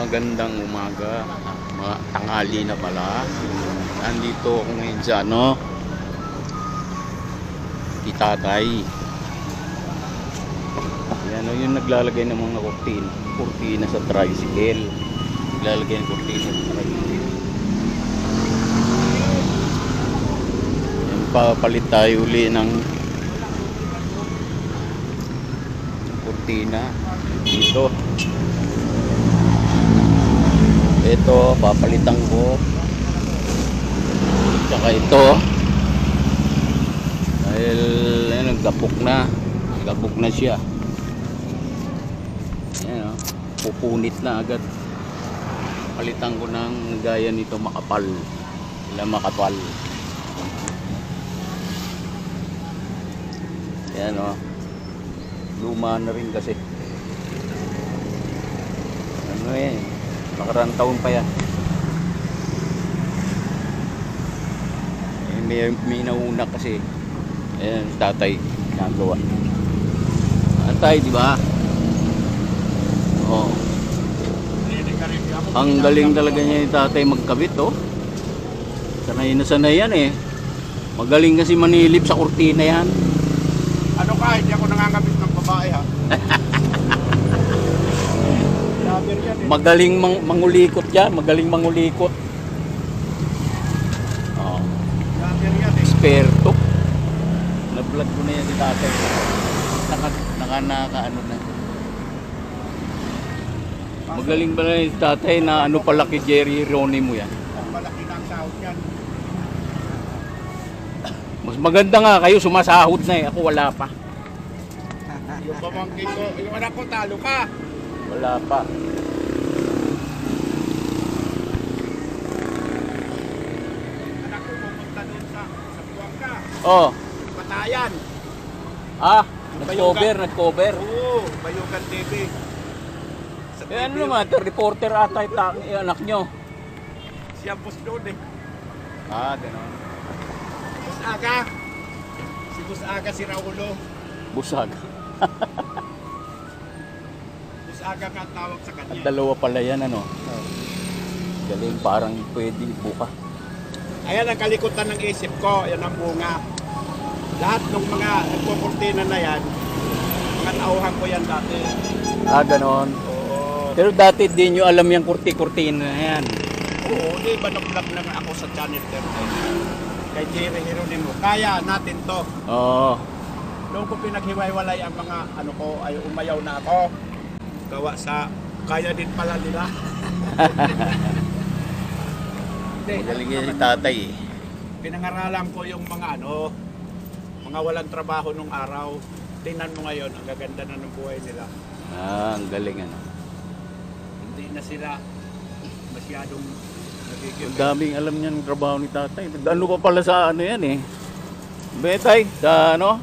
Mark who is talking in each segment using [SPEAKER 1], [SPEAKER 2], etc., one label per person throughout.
[SPEAKER 1] Magandang umaga, mga tanghali na pala. Nandito ako ngayon sa Tatay. Yan yung naglalagay ng mga kurtina sa tricycle. Naglalagay ng kurtina sa tricycle. Yan, papalit tayo uli ng kurtina dito. Ito, papalitan ko. Tsaka ito. Dahil nagkapok na siya. Ayan, pupunit na agad. Palitan ko ng gaya nito makapal. Makapal. Ayan o. Luma na rin kasi. Ano eh. Nakarang taon pa yan. May nauna kasi. Ayan, tatay nagawa. Tatay, di ba? Oh. Ang galing talaga niya yung tatay magkabit, oh. Sanay na sanay yan eh. Magaling kasi manilip sa kurtina yan.
[SPEAKER 2] Ano ka, hindi ako nangangabit ng babae ha.
[SPEAKER 1] Magaling mangulikot yan, magaling mangulikot. Oh. Esperto. Na-vlog ko na yan si tatay. Naka-ano na. Magaling ba na si tatay na ano pala kay Jerry Ronnie mo yan?
[SPEAKER 2] Malaki na ang sahod yan.
[SPEAKER 1] Mas maganda nga kayo, sumasahod na eh. Ako wala pa.
[SPEAKER 2] Yung pamangkin ko, yung anak ko, talo ka.
[SPEAKER 1] Wala pa.
[SPEAKER 2] Anak ko pumunta doon sa Buwangka.
[SPEAKER 1] Oh.
[SPEAKER 2] Patayan.
[SPEAKER 1] Nag-cover.
[SPEAKER 2] Oo, Bayugan TV. Sa
[SPEAKER 1] Eh ano naman, reporter ata yung anak nyo.
[SPEAKER 2] Siya boss doon eh.
[SPEAKER 1] Gano'n.
[SPEAKER 2] Boss Aga. Si Boss Aga, si Raulo.
[SPEAKER 1] Busag.
[SPEAKER 2] Boss Aga nga ang tawag sa kanya.
[SPEAKER 1] At dalawa pala yan, ano? Galing, parang pwede buka.
[SPEAKER 2] Ayan ang kalikutan ng isip ko, yan ang bunga. Lahat ng mga nagpupuntina na yan, mga tauhan ko yan dati.
[SPEAKER 1] Gano'n.
[SPEAKER 2] Oo.
[SPEAKER 1] Pero dati din nyo alam yung kurti-kurtina na yan.
[SPEAKER 2] Oo, di ba nag-vlog lang ako sa channel 13 kay Jerry Geronimo. Kaya natin to.
[SPEAKER 1] Oo.
[SPEAKER 2] Noong ko pinaghiwa-walay ang mga ano ko, ay umayaw na ako. Gawa sa kaya din pala nila.
[SPEAKER 1] Magaling yan si tatay eh.
[SPEAKER 2] Pinangaralan ko yung mga mga walang trabaho nung araw. Tingnan mo ngayon, ang gaganda na ng buhay nila.
[SPEAKER 1] Ang galing ano.
[SPEAKER 2] Hindi na sila masyadong nagiging.
[SPEAKER 1] Ang daming alam niya ng trabaho ni tatay. Ano pa pala sa ano yan eh. Betay, sa ano?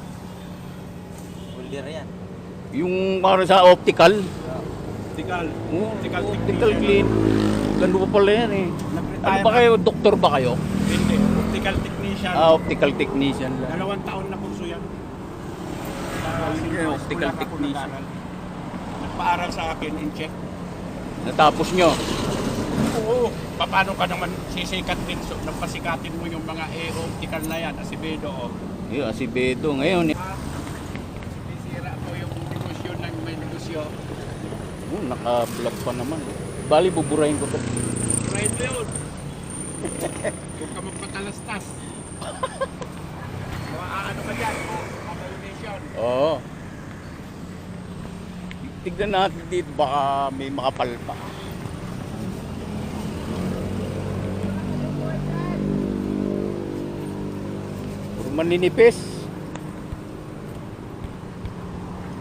[SPEAKER 3] Bulder yan.
[SPEAKER 1] Yung para sa optical.
[SPEAKER 2] Optical.
[SPEAKER 1] Optical clean. Gano pa pala yan eh. Ano ba kayo? Doktor ba kayo?
[SPEAKER 2] Hindi. Optical technician.
[SPEAKER 1] Optical technician lang.
[SPEAKER 2] 2 taon na kurso yan.
[SPEAKER 1] Optical technician.
[SPEAKER 2] Nagpaaral sa akin in check.
[SPEAKER 1] Natapos nyo?
[SPEAKER 2] Oo. Paano ka naman sisikat din? So, napasikatin mo yung mga optical na yan. Asibedo o.
[SPEAKER 1] Yung Asibedo ngayon eh.
[SPEAKER 2] Sisira ko yung negosyo ng may negosyo.
[SPEAKER 1] Naka-vlog pa naman. Bali, buburahin ko to.
[SPEAKER 2] Right yun. Huwag ka magpatalastas. Ano ka dyan? Donation.
[SPEAKER 1] Oo. Tignan natin dito, baka may makapal pa. Puro maninipis.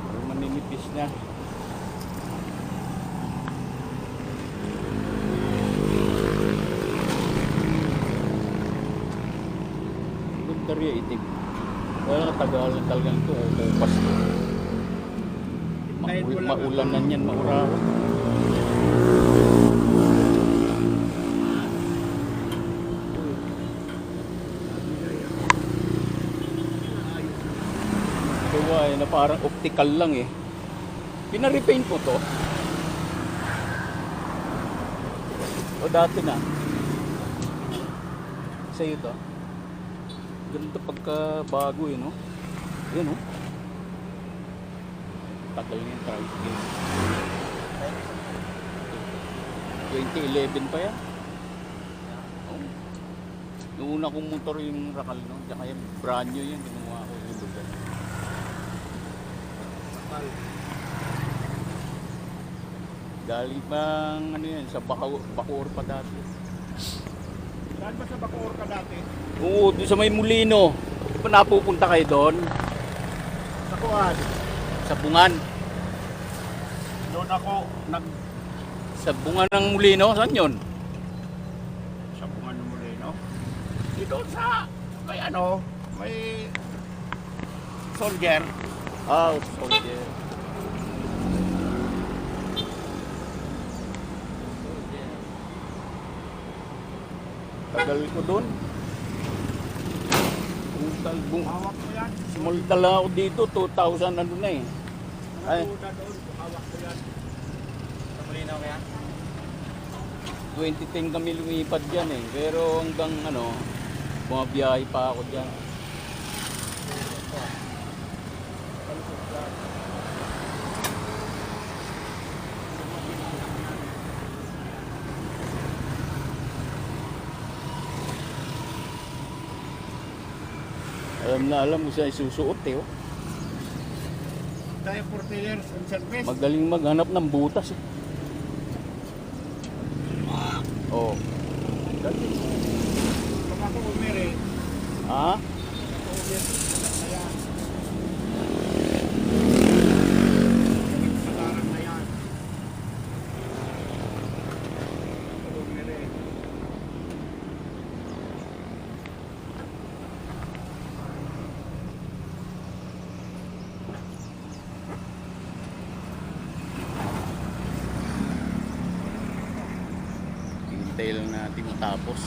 [SPEAKER 1] Puro maninipis na. Tarya itig. Kaya katagal na talagang ito. Bukas ito. Maulanan yan, maurawan. Diba na parang optical lang eh. Pinarepaint ko to. O dati na. Sa'yo to. Ganito pagka bago eh, no? Yan, no? Tagal niya yung tricycle. 2011 pa yan. Oh. Yung una kong motor yung Rakal, no? Tsaka yung brand new yan. Ginawa ko yung lugar. Galing pang ano yan, sa Bacoor pa dati.
[SPEAKER 2] Saan ba sa Bacoor ka dati?
[SPEAKER 1] Oo, doon sa may Molino. Di ba napupunta kayo doon?
[SPEAKER 2] Sa Kuan.
[SPEAKER 1] Sa Bungan.
[SPEAKER 2] Doon ako
[SPEAKER 1] Sa Bungan ng Molino, saan yun?
[SPEAKER 2] sa Bungan ng Moreno. Di doon sa may ano, may soldier.
[SPEAKER 1] Ah, soldier. Tagal ko doon.
[SPEAKER 2] Hawak mo yan.
[SPEAKER 1] Small tala ako dito, 2000 ano na eh. Ay,
[SPEAKER 2] Una doon, hawak mo yan.
[SPEAKER 3] Sa Molino kaya?
[SPEAKER 1] 2010 kami lumipad dyan eh. Pero hanggang ano, bumabiyahe pa ako dyan. Alam mo siya isusuot eh. Oh.
[SPEAKER 2] Tayo 40 years in service.
[SPEAKER 1] Magaling maghanap ng butas eh. Oh.
[SPEAKER 2] Pag ako umiri,
[SPEAKER 1] Ha?
[SPEAKER 2] ako umiri. Ayan. Katarang na yan. Pag umiri.
[SPEAKER 1] Hintay lang natin matapos.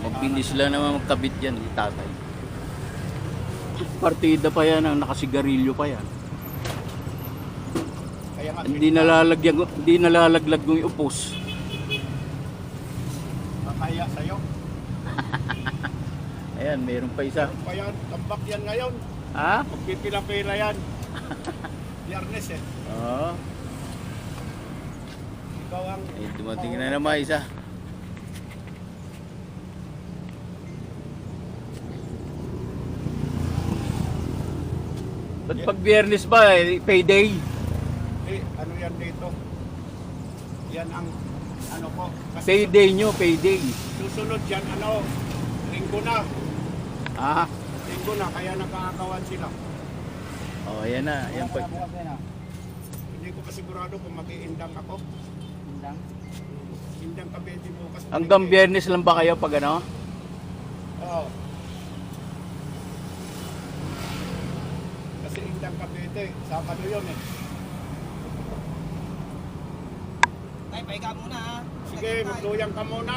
[SPEAKER 1] Magbinis lang naman magkabit yan ni tatay. Partida pa yan, ang nakasigarilyo pa yan.
[SPEAKER 2] Kaya nga,
[SPEAKER 1] Hindi nalalaglag yung upos.
[SPEAKER 2] kaya sa'yo.
[SPEAKER 1] Ayan, mayroon pa isa.
[SPEAKER 2] Pa yan, tambak yan ngayon.
[SPEAKER 1] Ha?
[SPEAKER 2] Magpipila-pila yan. Biyernes eh.
[SPEAKER 1] Oo.
[SPEAKER 2] Ikaw ang...
[SPEAKER 1] Eh, dumating na naman isa. Ba't pag biyernes ba, eh, payday?
[SPEAKER 2] ano yan dito? Yan ang ano ko. Kasi
[SPEAKER 1] Payday nyo, payday.
[SPEAKER 2] susunod yan, ano, linggo na.
[SPEAKER 1] Ah,
[SPEAKER 2] Linggo na, kaya nagkakawan sila.
[SPEAKER 1] oh, ayan na. Ayan pa.
[SPEAKER 2] Hindi ko pa sigurado kung mag-iindang ako. Indang Cavite bukas.
[SPEAKER 1] Hanggang biyernes lang ba kayo pag ano?
[SPEAKER 2] Oo. Kasi Indang Cavite, Sabado yun eh.
[SPEAKER 3] Tay, pahiga muna ha.
[SPEAKER 2] Sige, magluyang ka muna.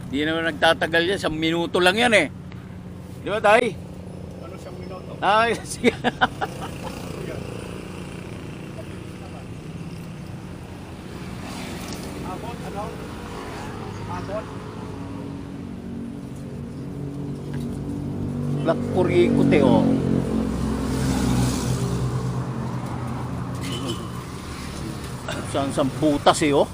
[SPEAKER 1] Di naman nagtatagal yan. 1 minuto lang yan eh. Di ba tay?
[SPEAKER 2] Ano siyang minuto?
[SPEAKER 1] Ay, sige.
[SPEAKER 2] Yan. Abot, ano? Abot.
[SPEAKER 1] Black Purico te oh. Saan butas eh oh.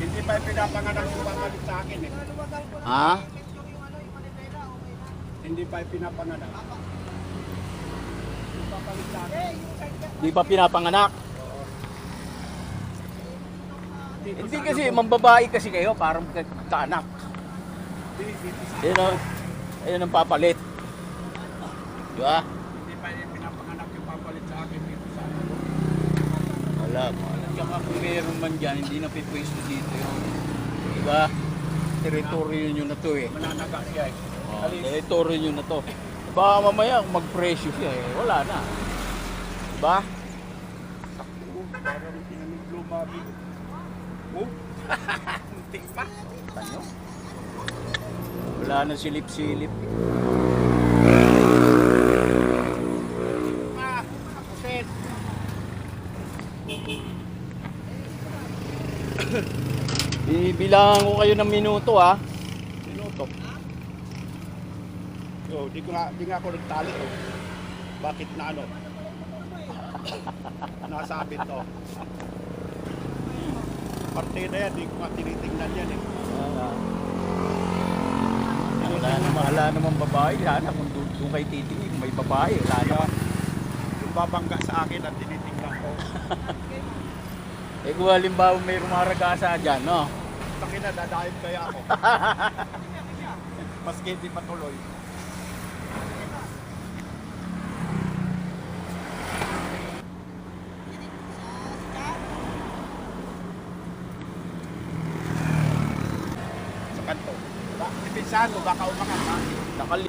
[SPEAKER 2] Hindi pa pinapanganak yung papalit sa akin eh.
[SPEAKER 1] Ha?
[SPEAKER 2] Hindi pa pinapanganak. Yung papalit sa akin.
[SPEAKER 1] Di pa pinapanganak.
[SPEAKER 2] Dito
[SPEAKER 1] Hindi
[SPEAKER 2] sa
[SPEAKER 1] kasi,
[SPEAKER 2] ano ko.
[SPEAKER 1] mambabae kasi kayo, parang kaanak.
[SPEAKER 2] Dito sa
[SPEAKER 1] Ayun o, ayun ang papalit. Di ba?
[SPEAKER 2] Hindi pa pinapanganak yung papalit sa akin dito sa ano ko.
[SPEAKER 1] Wala. Tsaka kung meron man dyan, hindi na pipwesto dito yun. Di ba? Teritoryo nyo na to eh.
[SPEAKER 2] Mananaga siya eh.
[SPEAKER 1] Oh, teritoryo nyo na to. Baka mamaya kung mag-presyo siya eh, wala na. Di ba?
[SPEAKER 2] Parang lumabi. Oh, Muntik pa.
[SPEAKER 1] Kita nyo? Wala na silip-silip.
[SPEAKER 2] Kapusin.
[SPEAKER 1] Bibilangan ko kayo ng minuto ha.
[SPEAKER 2] Minuto. Yo, di nga ako nagtali oh. Bakit na ano? Nasabit to. Partida yan, di ko nga tinitingnan yan eh.
[SPEAKER 1] Wala naman babae. Sana kung doon kayo titingin, may babae. Wala naman.
[SPEAKER 2] Yung babangga sa akin at tinitingnan ko.
[SPEAKER 1] Eh kung halimbawa may rumaragasa dyan, no?
[SPEAKER 2] Takin na, dadayip kaya ako. Maski di patuloy. Sa kanto. Ipinsahan mo, baka umangat ha.
[SPEAKER 1] Nakali.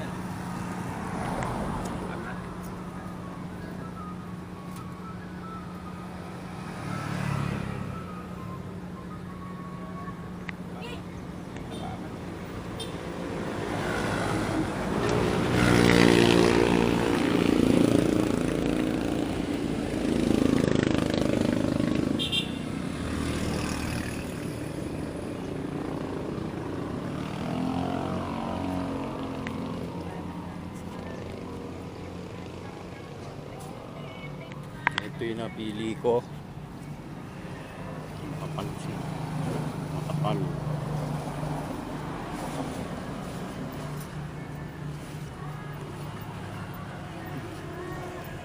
[SPEAKER 1] Ito yung napili ko. Makapal siya. Makapal.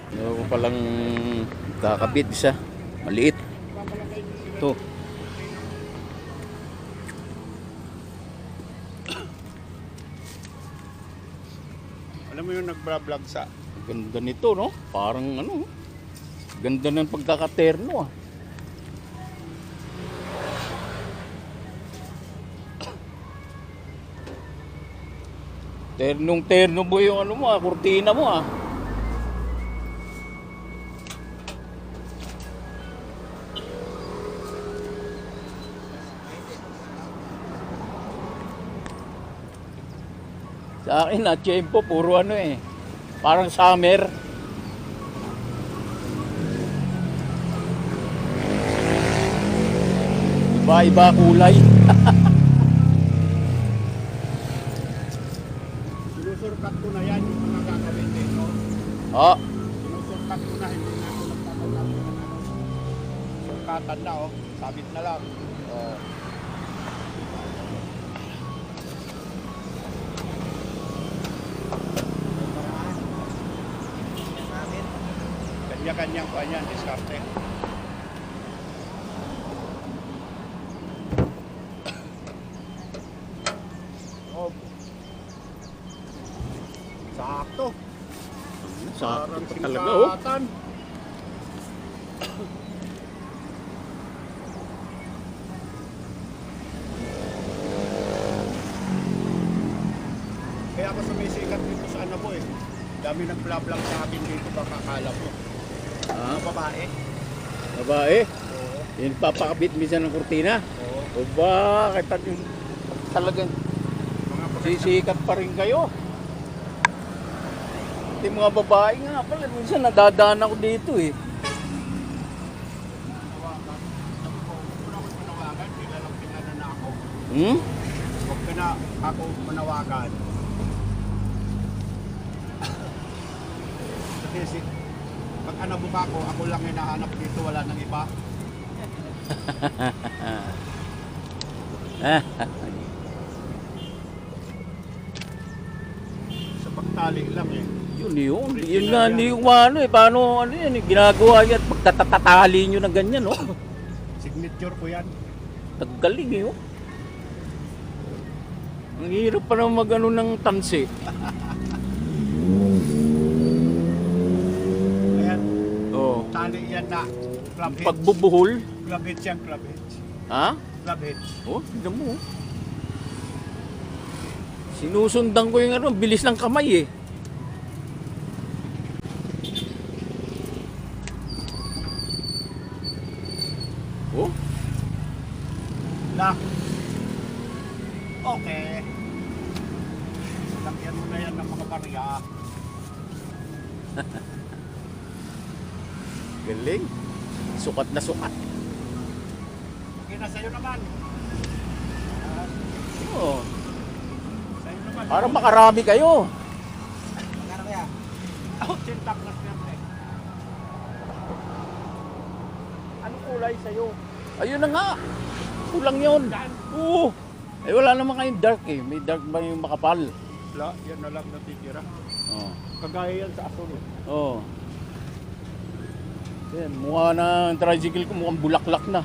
[SPEAKER 1] Meron ko palang kakabit isa. Maliit. Ito.
[SPEAKER 2] Alam mo yung nagbablog sa
[SPEAKER 1] Ganda nito, no? Parang ano. Ganda ng pagkakaterno, ah. Ternong-terno mo yung ano mo, ah, kurtina mo, ah. Sa akin, ah, tiyempo, puro ano eh. Parang summer. Iba-iba kulay.
[SPEAKER 2] sinusurkat ko na yan yung mga gagawin dito.
[SPEAKER 1] Oh,
[SPEAKER 2] Sinusurkat ko na, hindi na ako nagtatanggap ng ano. Surkatan na oh, sabit na lang. Oh. Kanya-kanyang pa yan, diskarte. Oh. Sakto.
[SPEAKER 1] sakto
[SPEAKER 2] Parang
[SPEAKER 1] pa talaga, oh.
[SPEAKER 2] singkatan. Kaya ako sumisikat dito sa ano po eh. Dami nag-vlog sa akin dito, baka akala mo.
[SPEAKER 1] Ah,
[SPEAKER 2] Mga babae.
[SPEAKER 1] babae.
[SPEAKER 2] Oo.
[SPEAKER 1] Yung papakabit minsan ng kurtina.
[SPEAKER 2] Oo.
[SPEAKER 1] O ba, kahit yung talagang
[SPEAKER 2] Mga
[SPEAKER 1] sisikat pa rin kayo. Yung mga babae nga pala, minsan nadadaan ako dito eh.
[SPEAKER 2] panawagan. Sabi ko, huwag ko na ako panawagan, kilalang pinana na ako.
[SPEAKER 1] Hmm?
[SPEAKER 2] Huwag ka na ako panawagan. Kasi pag anabuka ko, ako lang hinahanap dito, wala nang iba. Sa pagtali lang eh.
[SPEAKER 1] Yun na, hindi ko maano eh. Paano, ano yan, ginagawa yan. Pagtatatali nyo na ganyan, no?
[SPEAKER 2] Signature ko yan.
[SPEAKER 1] Naggaling eh, oh. Ang hirap pa naman mag-ano ng tansi.
[SPEAKER 2] Ayan,
[SPEAKER 1] Oh.
[SPEAKER 2] tali yan na. Club hitch.
[SPEAKER 1] Pagbubuhol.
[SPEAKER 2] Club hitch yan, club hitch.
[SPEAKER 1] Ha?
[SPEAKER 2] Club hitch.
[SPEAKER 1] Oh, tignan mo. Oh. Sinusundan ko yung ano, bilis ng kamay eh. Oh.
[SPEAKER 2] Lock. Okay. Lakyan mo na yan ng mga barya.
[SPEAKER 1] Galing. Sukat na sukat.
[SPEAKER 2] Okay na sa'yo naman.
[SPEAKER 1] Oo.
[SPEAKER 2] Sa'yo naman.
[SPEAKER 1] Parang makarami kayo.
[SPEAKER 3] Magkano kaya?
[SPEAKER 2] Out sintak na siyempre. Anong kulay sa'yo?
[SPEAKER 1] Ayun na nga. Kulang yun.
[SPEAKER 2] Yan.
[SPEAKER 1] Oo. Eh wala naman kayong dark eh. May dark ba yung makapal?
[SPEAKER 2] Wala, yan na lang natitira.
[SPEAKER 1] Oo.
[SPEAKER 2] Kagaya yan sa asul.
[SPEAKER 1] Oo. Yan, mukha na ang tricycle ko mukhang bulaklak na.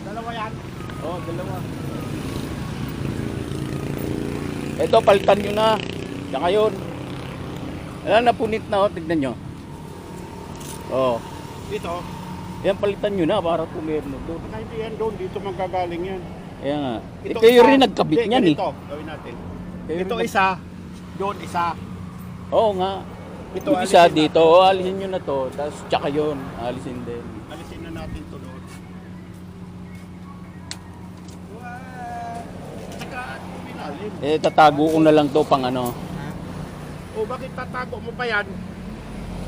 [SPEAKER 2] Dalawa yan.
[SPEAKER 1] Oo, dalawa. Ito, palitan nyo na. Tsaka yun. Ayan, napunit na oh. Tignan nyo. Oo.
[SPEAKER 2] Dito.
[SPEAKER 1] Yan, palitan nyo na para pumirno doon.
[SPEAKER 2] Baka hindi yan doon. Dito manggagaling yan.
[SPEAKER 1] Kaya nga. Eh,
[SPEAKER 2] Ito
[SPEAKER 1] kayo
[SPEAKER 2] isa.
[SPEAKER 1] rin nagkabit
[SPEAKER 2] Hindi,
[SPEAKER 1] niyan eh.
[SPEAKER 2] ganito. Gawin natin.
[SPEAKER 1] Kayo
[SPEAKER 2] Ito
[SPEAKER 1] rin
[SPEAKER 2] isa. Doon isa.
[SPEAKER 1] Oo nga.
[SPEAKER 2] Ito,
[SPEAKER 1] Yung isa
[SPEAKER 2] alisin
[SPEAKER 1] dito. O, alisin nyo na to. Tapos tsaka yun. Alisin din.
[SPEAKER 2] Alisin na natin to doon. Saka minalim.
[SPEAKER 1] Eh, tatago ko na lang to pang ano.
[SPEAKER 2] O bakit tatago mo pa yan?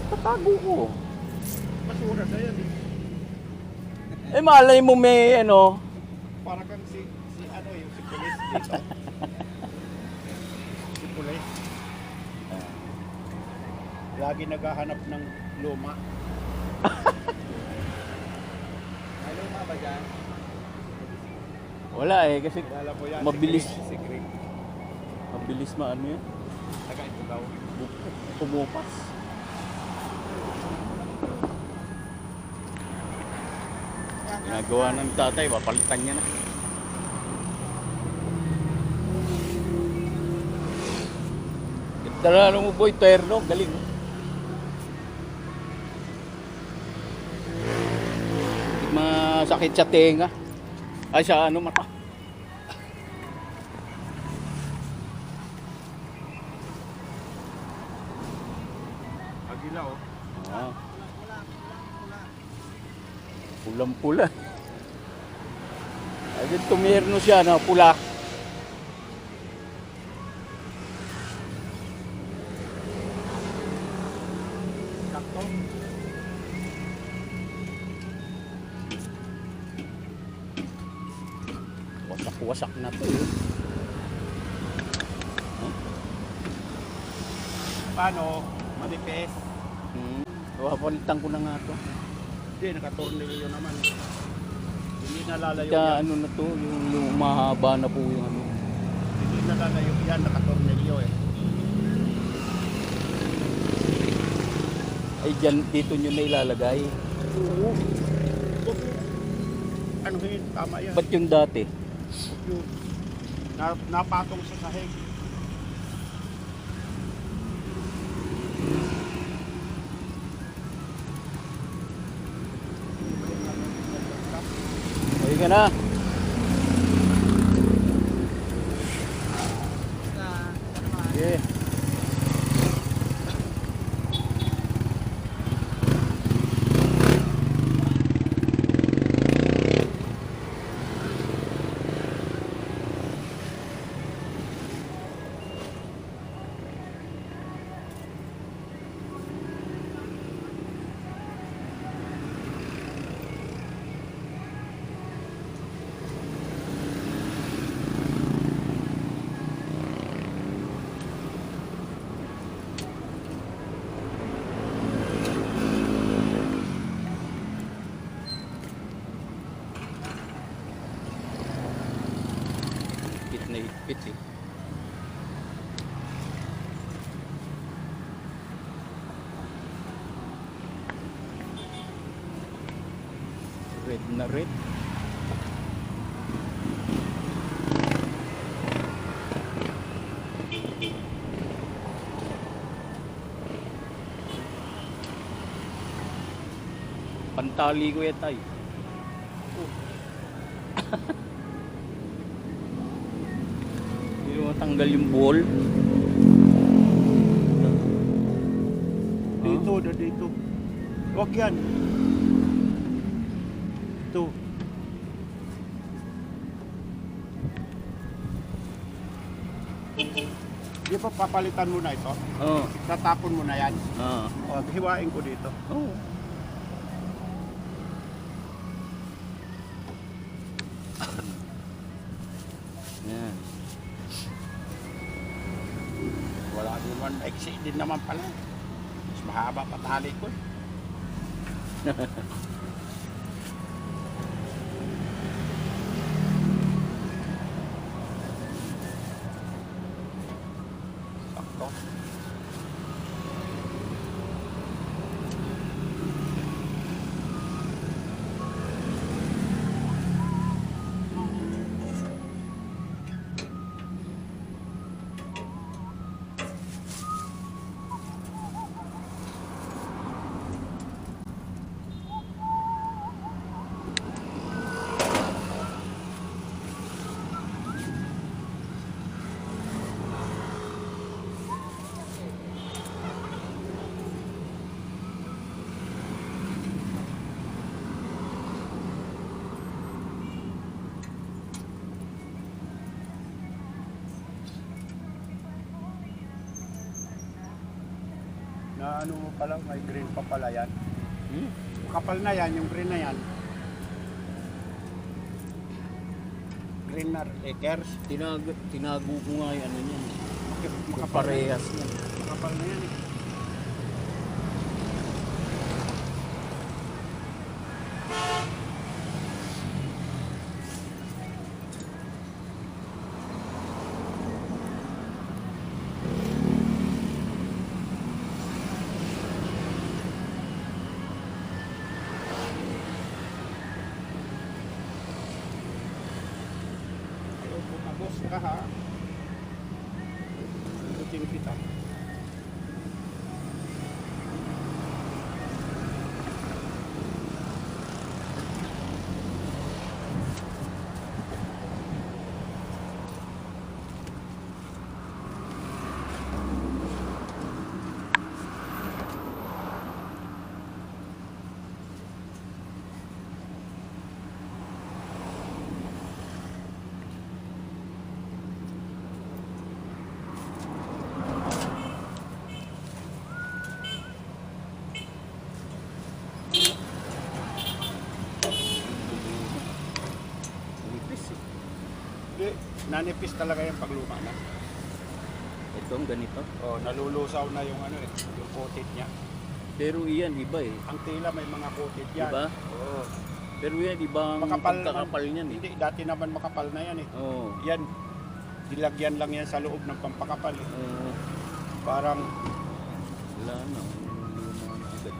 [SPEAKER 1] Tatago ko.
[SPEAKER 2] Basura na yan eh.
[SPEAKER 1] Eh, malay mo may ano.
[SPEAKER 2] Para kang si ano yung si Pulis dito. Si Pulis. Lagi naghahanap ng luma.
[SPEAKER 3] May luma ba dyan?
[SPEAKER 1] Wala eh. Kasi
[SPEAKER 2] Alam mo yan.
[SPEAKER 1] Mabilis.
[SPEAKER 2] Si Greg.
[SPEAKER 1] mabilis maano yan.
[SPEAKER 2] Taga ito daw.
[SPEAKER 1] Pumupas. Ginagawa ng tatay, papalitan niya na. Tara mo boy, terno, galing. Masakit sa tenga. Ay sa ano mata.
[SPEAKER 2] Agila oh.
[SPEAKER 1] Ah. Pulang-pula. Ay, tumirno siya na pula.
[SPEAKER 2] Sakto.
[SPEAKER 1] Wasak-wasak na to eh.
[SPEAKER 2] Paano? Manipes.
[SPEAKER 1] Papalitan ko na nga to.
[SPEAKER 2] Hindi, nakatornilyo naman. Hindi nalalayo
[SPEAKER 1] Kaya
[SPEAKER 2] yan.
[SPEAKER 1] ano na to, yung mahaba na po yung ano.
[SPEAKER 2] Hindi nalalayo yan, nakatornilyo eh.
[SPEAKER 1] Ay dyan, dito nyo na ilalagay.
[SPEAKER 2] Oo. Ano yun? Tama yan.
[SPEAKER 1] Ba't yung dati?
[SPEAKER 2] Yun. Napatong sa sahig.
[SPEAKER 1] Ay ka na. Okay. Higpit na higpit eh. Red na red. Pantali ko yan tayo. Hindi mo matanggal yung ball.
[SPEAKER 2] Dito, dito. Huwag yan. Ito. ko, papalitan mo na ito.
[SPEAKER 1] Oo.
[SPEAKER 2] Tatapon mo na yan.
[SPEAKER 1] Oo.
[SPEAKER 2] O, hiwain ko dito.
[SPEAKER 1] Oo. Yan.
[SPEAKER 2] Wala din naman, exit din naman pala. Mas mahaba pa tali ko. Sakto. Na ano mo pala, may green pa pala yan.
[SPEAKER 1] Hmm?
[SPEAKER 2] Kapal na yan, yung green na yan. Green na acres.
[SPEAKER 1] Tinago ko nga yung ano niyan.
[SPEAKER 2] Makapal
[SPEAKER 1] Parehas niyan.
[SPEAKER 2] Makapal na yan eh. Bumagos ka ha. Ikutin kita.
[SPEAKER 1] Nipis eh.
[SPEAKER 2] Hindi, nanipis talaga yung pagluma na.
[SPEAKER 1] Ito ang ganito.
[SPEAKER 2] Oh, nalulusaw na yung ano eh, yung coated niya.
[SPEAKER 1] Pero iyan, iba eh.
[SPEAKER 2] Ang tila may mga coated yan.
[SPEAKER 1] Diba?
[SPEAKER 2] Oo.
[SPEAKER 1] Pero yan, iba ang
[SPEAKER 2] Makapal
[SPEAKER 1] pagkakapal
[SPEAKER 2] naman.
[SPEAKER 1] niyan eh.
[SPEAKER 2] Hindi, dati naman makapal na yan eh.
[SPEAKER 1] Oo.
[SPEAKER 2] Yan, dilagyan lang yan sa loob ng pampakapal eh.
[SPEAKER 1] Oo.
[SPEAKER 2] Parang,
[SPEAKER 1] Wala na. Luma na agad.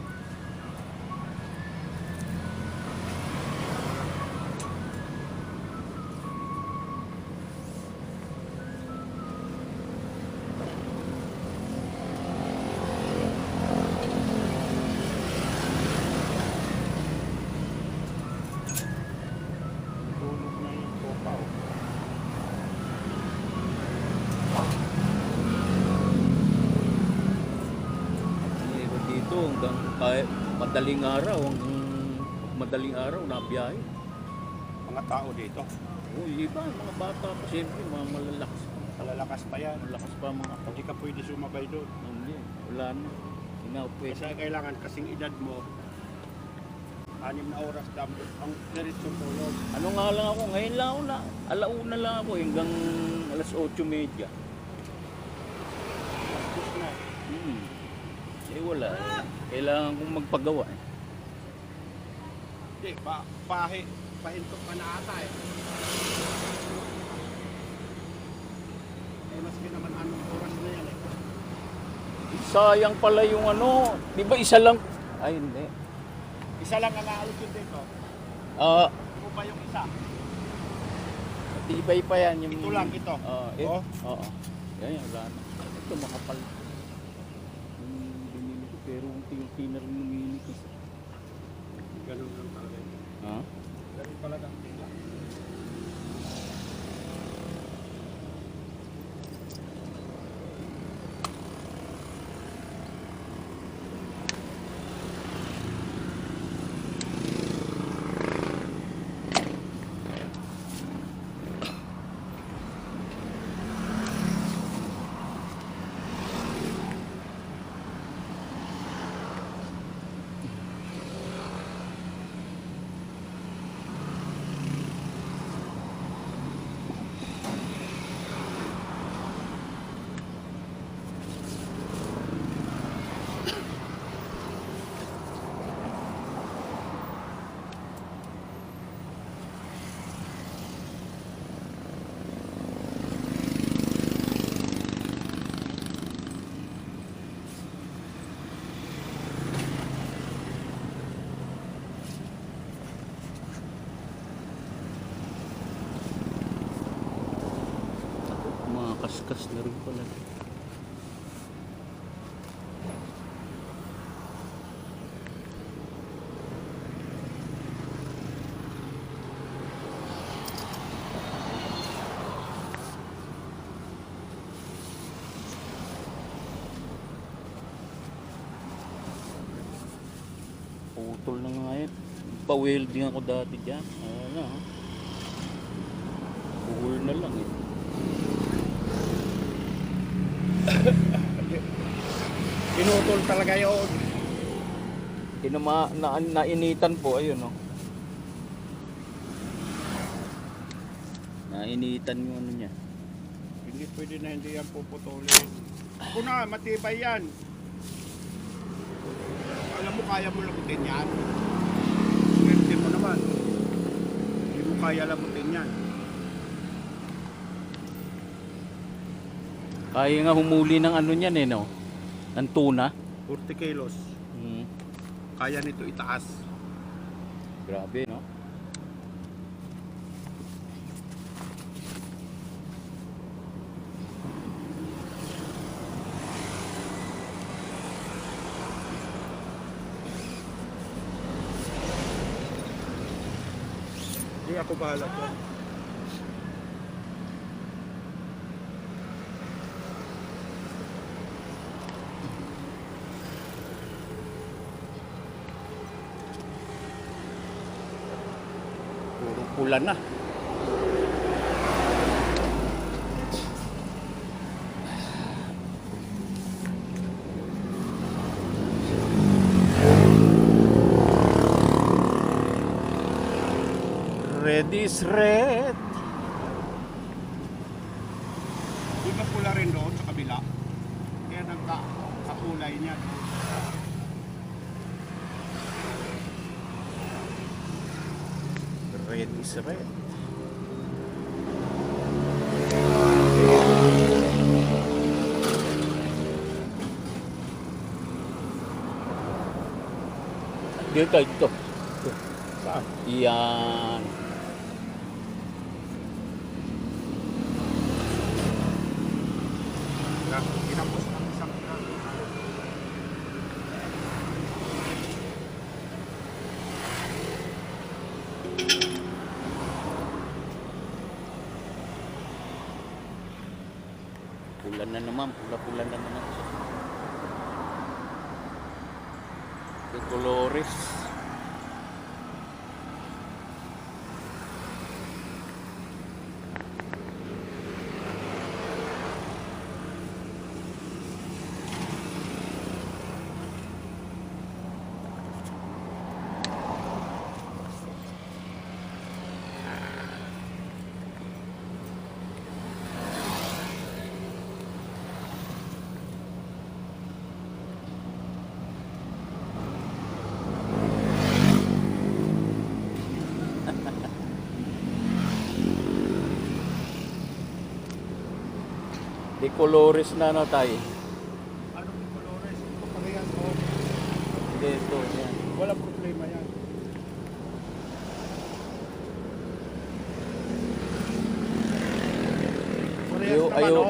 [SPEAKER 2] tulog na yung copa oh.
[SPEAKER 1] Meron dito hanggang kahit madaling araw, madaling araw na biyahe.
[SPEAKER 2] Mga tao dito.
[SPEAKER 1] Oh, iba, mga bata pa, siyempre, mga malalakas.
[SPEAKER 2] Malalakas pa yan.
[SPEAKER 1] Malakas pa mga
[SPEAKER 2] Hindi ka pwede sumabay doon.
[SPEAKER 1] Hindi, wala na. Inaupuwet.
[SPEAKER 2] Kasi kailangan kasing edad mo, 6 na oras dapat ang diretsong tulog.
[SPEAKER 1] Ano nga lang ako, ngayon lang ako na, alauna lang ako hanggang alas 8:30.
[SPEAKER 2] Tapos na.
[SPEAKER 1] Eh wala, kailangan kong magpagawa eh.
[SPEAKER 2] Hindi, pahintok ka na ata eh. Eh, maski naman anong oras na yan eh.
[SPEAKER 1] Sayang pala yung ano, di ba isa lang, ay hindi.
[SPEAKER 2] Isa lang ang aalis yun dito.
[SPEAKER 1] Ah,
[SPEAKER 2] Ito ba yung isa?
[SPEAKER 1] tibay pa yan yung...
[SPEAKER 2] Ito lang, ito.
[SPEAKER 1] Oo,
[SPEAKER 2] Oh.
[SPEAKER 1] oo. Yan, wala na. Ito makapal. Binili ko, pero unti-unti na rin lumilikis.
[SPEAKER 2] Ganun lang talaga yun.
[SPEAKER 1] Ha?
[SPEAKER 2] Ganun talaga ang tila.
[SPEAKER 1] Kaskas na rin pala. Putol na nga yun. Pa-welding ako dati dyan. Ayan na. Buhol na lang eh.
[SPEAKER 2] Pinutol talaga yun.
[SPEAKER 1] Nainitan po, ayun no. Nainitan yung ano niya.
[SPEAKER 2] Hindi pwede na hindi yan puputulin. Ako na, matibay yan. Alam mo, kaya mo labutin yan. Swerte mo naman. Hindi mo kaya labutin yan.
[SPEAKER 1] Kaya nga humuli ng ano niyan eh no. Ng tuna.
[SPEAKER 2] 40 kilos. Kaya nito itaas.
[SPEAKER 1] Grabe no.
[SPEAKER 2] Hindi ako bahala dyan.
[SPEAKER 1] Puro pula na. Red is red.
[SPEAKER 2] Di ba pula rin doon sa kabila? Kaya nagkakulay niya.
[SPEAKER 1] Red is red. Dito, ito.
[SPEAKER 2] Saan?
[SPEAKER 1] Yan.
[SPEAKER 2] Kinapos ng isang
[SPEAKER 1] Pula na naman, pula-pula na naman siya. De colores. De colores na na tayo.
[SPEAKER 2] Anong colores? Ito pala yan. Oh.
[SPEAKER 1] Dito, yan.
[SPEAKER 2] Wala problema yan.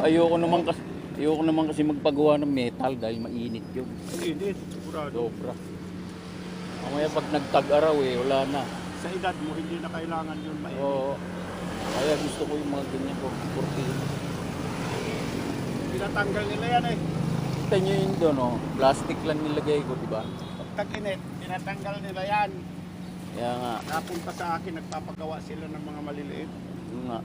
[SPEAKER 1] Ayoko naman kasi magpagawa ng metal dahil mainit yun.
[SPEAKER 2] Hindi, sigurado.
[SPEAKER 1] Sobra. Mamaya pag nagtag-araw wala na.
[SPEAKER 2] Sa edad mo, hindi na kailangan yun mainit.
[SPEAKER 1] Oo. Kaya gusto ko yung mga ganyan kurtina.
[SPEAKER 2] Tinatanggal nila yan eh.
[SPEAKER 1] Kita nyo yun doon, oh. Plastic lang nilagay ko, di ba?
[SPEAKER 2] Pag tag-init, tinatanggal nila yan.
[SPEAKER 1] Kaya nga,
[SPEAKER 2] Napunta sa akin, nagpapagawa sila ng mga maliliit.
[SPEAKER 1] yun nga.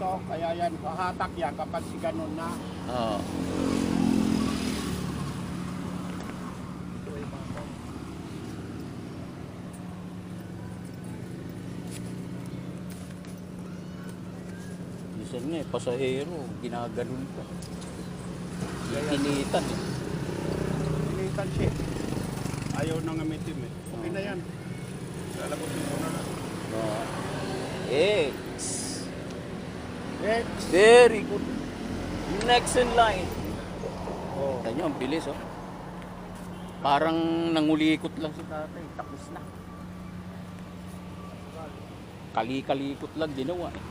[SPEAKER 2] Ito, kaya yan, hahatak yan kapag si ganun na.
[SPEAKER 1] Oo.
[SPEAKER 2] Ito ay baka.
[SPEAKER 1] Minsan nga, pasahero, ginaganon pa. Initan eh.
[SPEAKER 2] Pinitan siya. Ayaw nang ngamitim eh. Okay na yan. Lalagutin ko na lang.
[SPEAKER 1] X.
[SPEAKER 2] Next.
[SPEAKER 1] Very good. Next in line.
[SPEAKER 2] Oh.
[SPEAKER 1] Tignan nyo, ang bilis oh. Parang nangulikot lang si tatay. Tapos na. Kali-kalikot lang ginawa eh.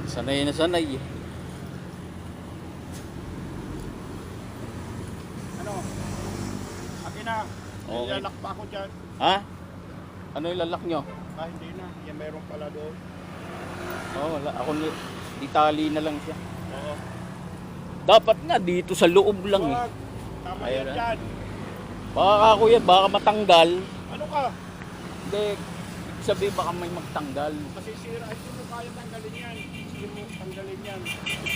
[SPEAKER 1] Sanay na sanay eh.
[SPEAKER 2] Ano? Akin na.
[SPEAKER 1] Okay.
[SPEAKER 2] Ilalak pa ako dyan.
[SPEAKER 1] Ha? Ano ilalak nyo?
[SPEAKER 2] Ah, hindi na. Yan meron pala doon.
[SPEAKER 1] Oh, wala. Ako itali na lang siya.
[SPEAKER 2] Oo.
[SPEAKER 1] Dapat nga dito sa loob lang eh.
[SPEAKER 2] Wag. Tama
[SPEAKER 1] Ayan
[SPEAKER 2] yan
[SPEAKER 1] na.
[SPEAKER 2] dyan.
[SPEAKER 1] Baka kuya, baka matanggal.
[SPEAKER 2] Ano ka?
[SPEAKER 1] Hindi, ibig sabihin baka may magtanggal.
[SPEAKER 2] Masisira. Hindi mo kaya tanggalin yan. Hindi mo tanggalin yan.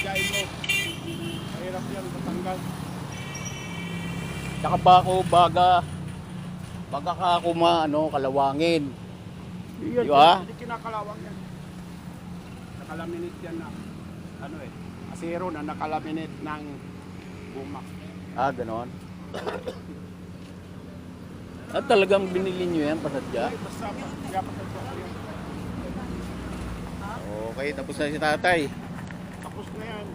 [SPEAKER 2] Gain mo. Mahirap yan matanggal.
[SPEAKER 1] Tsaka ba ako baga ka ako kalawangin. Di ba?
[SPEAKER 2] Hindi kinakalawang yan. Nakalaminate yan na. Ano eh. Asero na nakalaminate ng guma.
[SPEAKER 1] Ah, ganon. At talagang binili nyo yan, pasadya?
[SPEAKER 2] Ay, basta dapat ito.
[SPEAKER 1] Okay, tapos na si tatay.
[SPEAKER 2] Tapos na yan.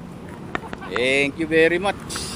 [SPEAKER 1] Thank you very much.